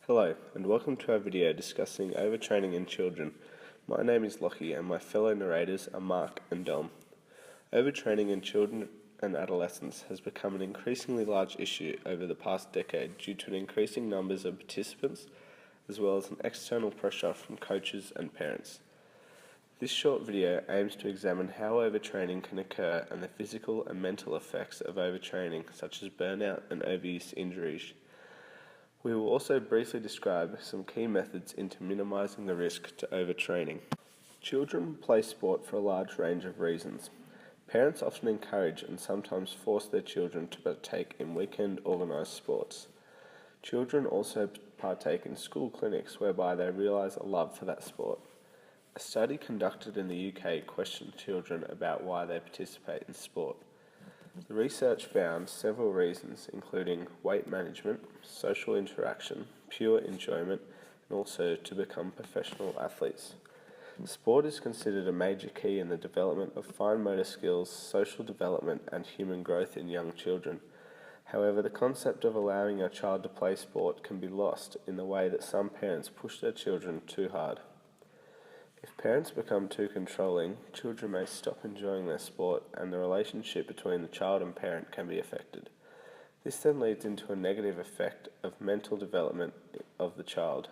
Hello, and welcome to our video discussing overtraining in children. My name is Lachie, and my fellow narrators are Mark and Dom. Overtraining in children and adolescents has become an increasingly large issue over the past decade due to an increasing numbers of participants, as well as an external pressure from coaches and parents. This short video aims to examine how overtraining can occur and the physical and mental effects of overtraining, such as burnout and overuse injuries. We will also briefly describe some key methods into minimising the risk to overtraining. Children play sport for a large range of reasons. Parents often encourage and sometimes force their children to partake in weekend organised sports. Children also partake in school clinics whereby they realise a love for that sport. A study conducted in the UK questioned children about why they participate in sport. The research found several reasons, including weight management, social interaction, pure enjoyment, and also to become professional athletes. Sport is considered a major key in the development of fine motor skills, social development, and human growth in young children. However, the concept of allowing a child to play sport can be lost in the way that some parents push their children too hard. If parents become too controlling, children may stop enjoying their sport and the relationship between the child and parent can be affected. This then leads into a negative effect of mental development of the child.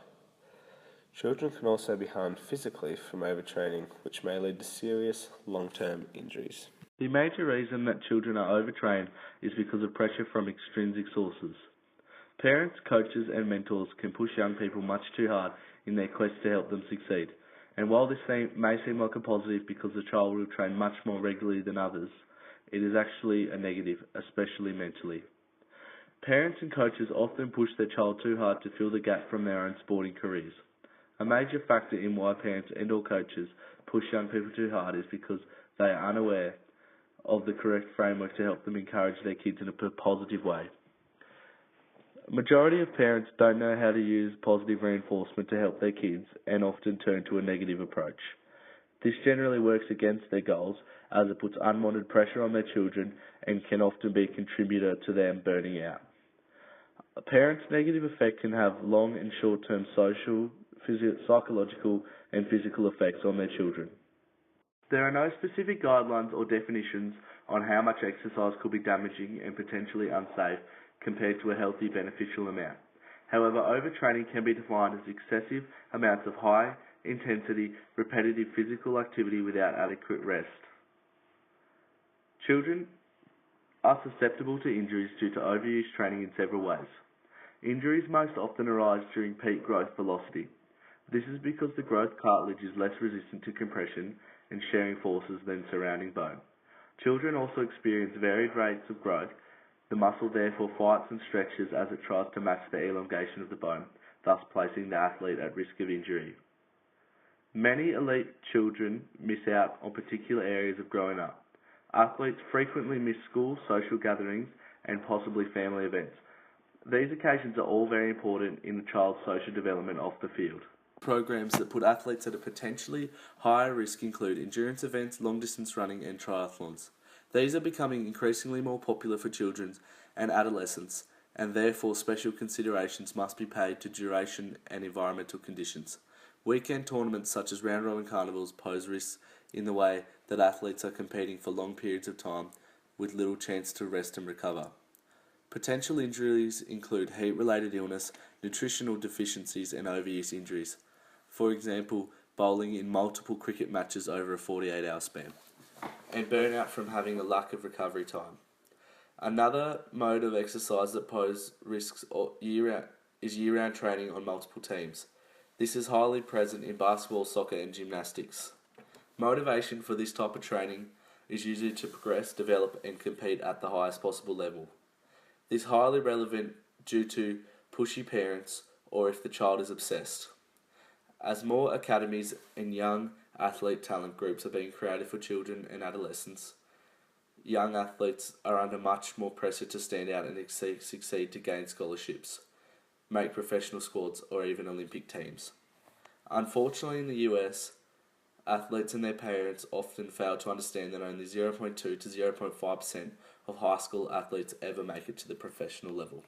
Children can also be harmed physically from overtraining, which may lead to serious long-term injuries. The major reason that children are overtrained is because of pressure from extrinsic sources. Parents, coaches and mentors can push young people much too hard in their quest to help them succeed. And while this may seem like a positive because the child will train much more regularly than others, it is actually a negative, especially mentally. Parents and coaches often push their child too hard to fill the gap from their own sporting careers. A major factor in why parents and or coaches push young people too hard is because they are unaware of the correct framework to help them encourage their kids in a positive way. A majority of parents don't know how to use positive reinforcement to help their kids and often turn to a negative approach. This generally works against their goals as it puts unwanted pressure on their children and can often be a contributor to them burning out. A parent's negative effect can have long and short-term social, psychological and physical effects on their children. There are no specific guidelines or definitions on how much exercise could be damaging and potentially unsafe compared to a healthy beneficial amount. However, overtraining can be defined as excessive amounts of high-intensity, repetitive physical activity without adequate rest. Children are susceptible to injuries due to overuse training in several ways. Injuries most often arise during peak growth velocity. This is because the growth cartilage is less resistant to compression and sharing forces than surrounding bone. Children also experience varied rates of growth. The muscle therefore fights and stretches as it tries to match the elongation of the bone, thus placing the athlete at risk of injury. Many elite children miss out on particular areas of growing up. Athletes frequently miss school, social gatherings, and possibly family events. These occasions are all very important in the child's social development off the field. Programs that put athletes at a potentially higher risk include endurance events, long-distance running, and triathlons. These are becoming increasingly more popular for children and adolescents, and therefore special considerations must be paid to duration and environmental conditions. Weekend tournaments such as round robin carnivals pose risks in the way that athletes are competing for long periods of time with little chance to rest and recover. Potential injuries include heat-related illness, nutritional deficiencies, and overuse injuries. For example, bowling in multiple cricket matches over a 48-hour span, and burnout from having a lack of recovery time. Another mode of exercise that poses risks is year-round training on multiple teams. This is highly present in basketball, soccer, and gymnastics. Motivation for this type of training is usually to progress, develop, and compete at the highest possible level. This is highly relevant due to pushy parents or if the child is obsessed. As more academies and young athlete talent groups are being created for children and adolescents, young athletes are under much more pressure to stand out and succeed to gain scholarships, make professional squads, or even Olympic teams. Unfortunately, in the US, athletes and their parents often fail to understand that only 0.2 to 0.5% of high school athletes ever make it to the professional level.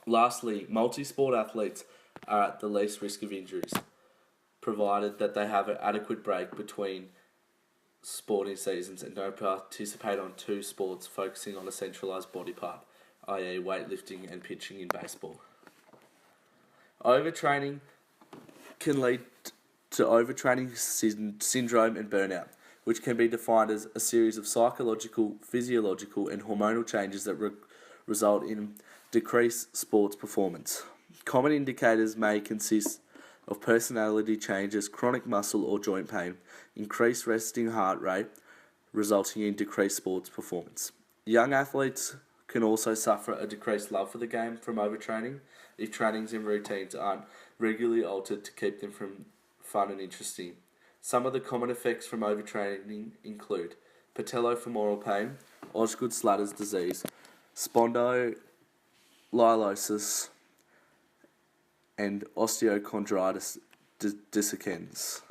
Lastly, multi-sport athletes are at the least risk of injuries, provided that they have an adequate break between sporting seasons and don't participate on two sports focusing on a centralised body part, i.e. weightlifting and pitching in baseball. Overtraining can lead to overtraining syndrome and burnout, which can be defined as a series of psychological, physiological and hormonal changes that result in decreased sports performance. Common indicators may consist of personality changes, chronic muscle or joint pain, increased resting heart rate, resulting in decreased sports performance. Young athletes can also suffer a decreased love for the game from overtraining if trainings and routines aren't regularly altered to keep them from fun and interesting. Some of the common effects from overtraining include patellofemoral pain, Osgood-Schlatter's disease, spondylolysis, and osteochondritis dissecans.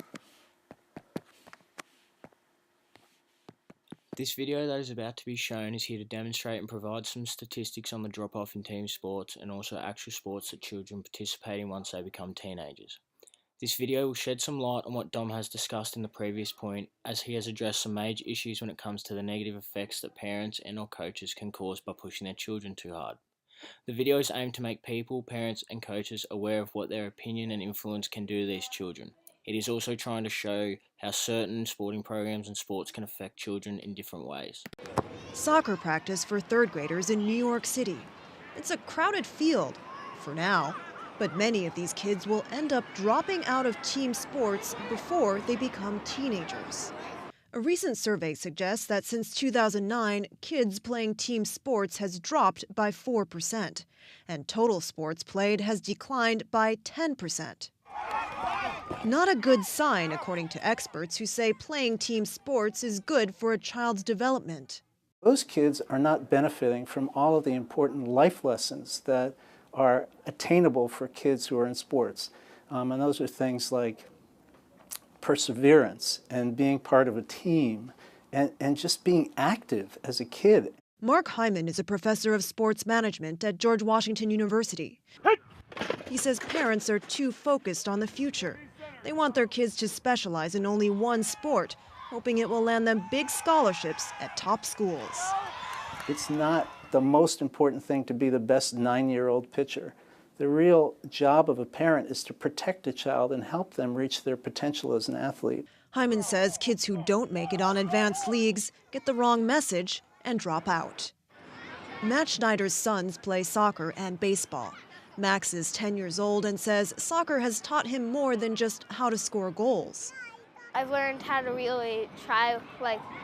This video that is about to be shown is here to demonstrate and provide some statistics on the drop-off in team sports and also actual sports that children participate in once they become teenagers. This video will shed some light on what Dom has discussed in the previous point, as he has addressed some major issues when it comes to the negative effects that parents and or coaches can cause by pushing their children too hard. The video is aimed to make people, parents and coaches aware of what their opinion and influence can do to these children. It is also trying to show how certain sporting programs and sports can affect children in different ways. Soccer practice for third graders in New York City. It's a crowded field, for now, but many of these kids will end up dropping out of team sports before they become teenagers. A recent survey suggests that since 2009, kids playing team sports has dropped by 4%, and total sports played has declined by 10%. Not a good sign, according to experts who say playing team sports is good for a child's development. Those kids are not benefiting from all of the important life lessons that are attainable for kids who are in sports. And those are things like perseverance and being part of a team and just being active as a kid. Mark Hyman is a professor of sports management at George Washington University. He says parents are too focused on the future. They want their kids to specialize in only one sport, hoping it will land them big scholarships at top schools. It's not the most important thing to be the best 9-year-old pitcher. The real job of a parent is to protect a child and help them reach their potential as an athlete. Hyman says kids who don't make it on advanced leagues get the wrong message and drop out. Matt Schneider's sons play soccer and baseball. Max is 10 years old and says soccer has taught him more than just how to score goals. I've learned how to really try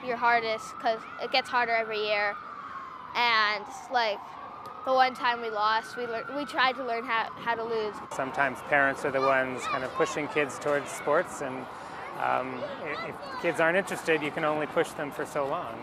your hardest, because it gets harder every year. And the one time we lost, we tried to learn how to lose. Sometimes parents are the ones kind of pushing kids towards sports, and if kids aren't interested, you can only push them for so long.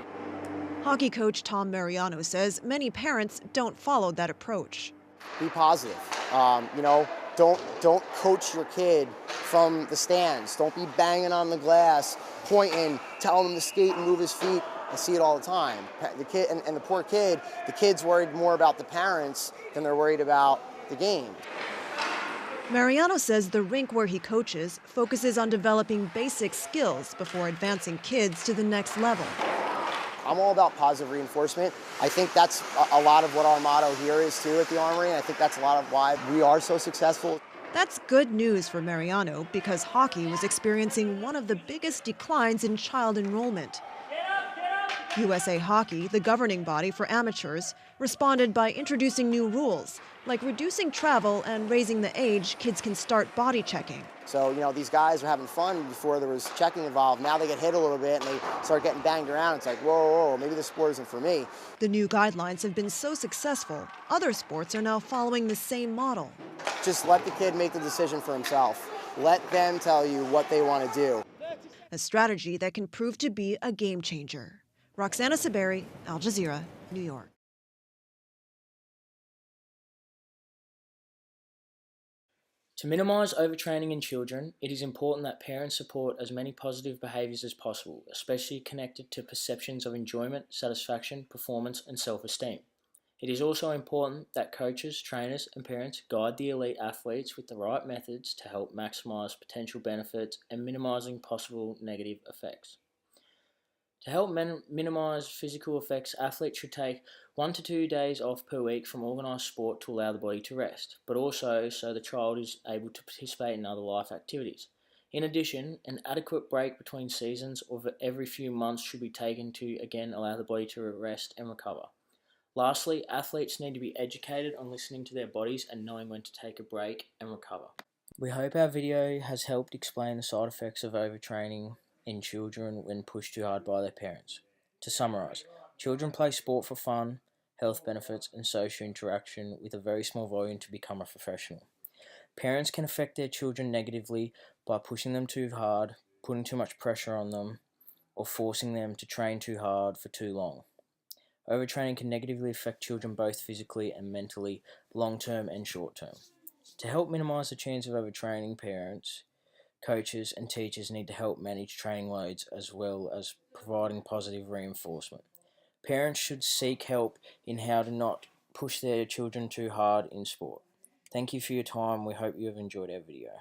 Hockey coach Tom Mariano says many parents don't follow that approach. Be positive. Don't coach your kid from the stands. Don't be banging on the glass, pointing, telling him to skate and move his feet. I see it all the time. The kid and the poor kid, the kid's worried more about the parents than they're worried about the game. Mariano says the rink where he coaches focuses on developing basic skills before advancing kids to the next level. I'm all about positive reinforcement. I think that's a lot of what our motto here is too at the Armory, and I think that's a lot of why we are so successful. That's good news for Mariano because hockey was experiencing one of the biggest declines in child enrollment. USA Hockey, the governing body for amateurs, responded by introducing new rules, like reducing travel and raising the age kids can start body checking. So, these guys are having fun before there was checking involved. Now they get hit a little bit and they start getting banged around. It's like, whoa, maybe this sport isn't for me. The new guidelines have been so successful, other sports are now following the same model. Just let the kid make the decision for himself. Let them tell you what they want to do. A strategy that can prove to be a game changer. Roxana Saberi, Al Jazeera, New York. To minimise overtraining in children, it is important that parents support as many positive behaviours as possible, especially connected to perceptions of enjoyment, satisfaction, performance and self-esteem. It is also important that coaches, trainers, and parents guide the elite athletes with the right methods to help maximise potential benefits and minimising possible negative effects. To help minimise physical effects, athletes should take 1 to 2 days off per week from organised sport to allow the body to rest, but also so the child is able to participate in other life activities. In addition, an adequate break between seasons of every few months should be taken to again allow the body to rest and recover. Lastly, athletes need to be educated on listening to their bodies and knowing when to take a break and recover. We hope our video has helped explain the side effects of overtraining in children when pushed too hard by their parents. To summarise, children play sport for fun, health benefits and social interaction with a very small volume to become a professional. Parents can affect their children negatively by pushing them too hard, putting too much pressure on them, or forcing them to train too hard for too long. Overtraining can negatively affect children both physically and mentally, long-term and short-term. To help minimise the chance of overtraining, parents, coaches and teachers need to help manage training loads as well as providing positive reinforcement. Parents should seek help in how to not push their children too hard in sport. Thank you for your time. We hope you have enjoyed our video.